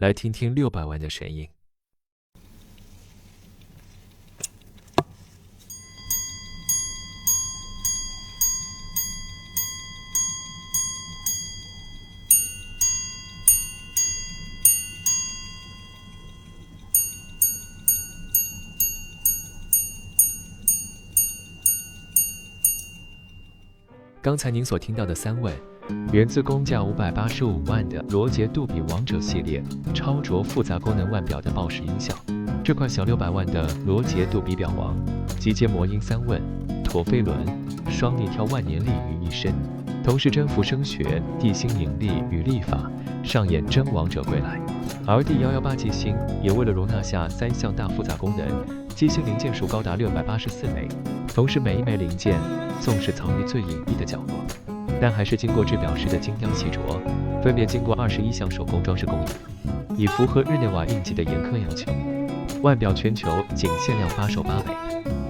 来听听600万的声音。刚才您所听到的3位，源自公价585万的罗杰杜比王者系列超卓复杂功能腕表的爆式音效。这款小600万的罗杰杜比表王，集结魔音3问、陀飞轮、双逆跳万年历于一身，同时征服声学、地心引力与历法，上演真王者归来。而 D118 机芯也为了容纳下3项大复杂功能，机芯零件数高达684枚，同时每一枚零件纵是藏于最隐蔽的角落，但还是经过制表师的精雕细琢，分别经过21项手工装饰工艺，以符合日内瓦印记的严苛要求。腕表全球仅限量8手8枚。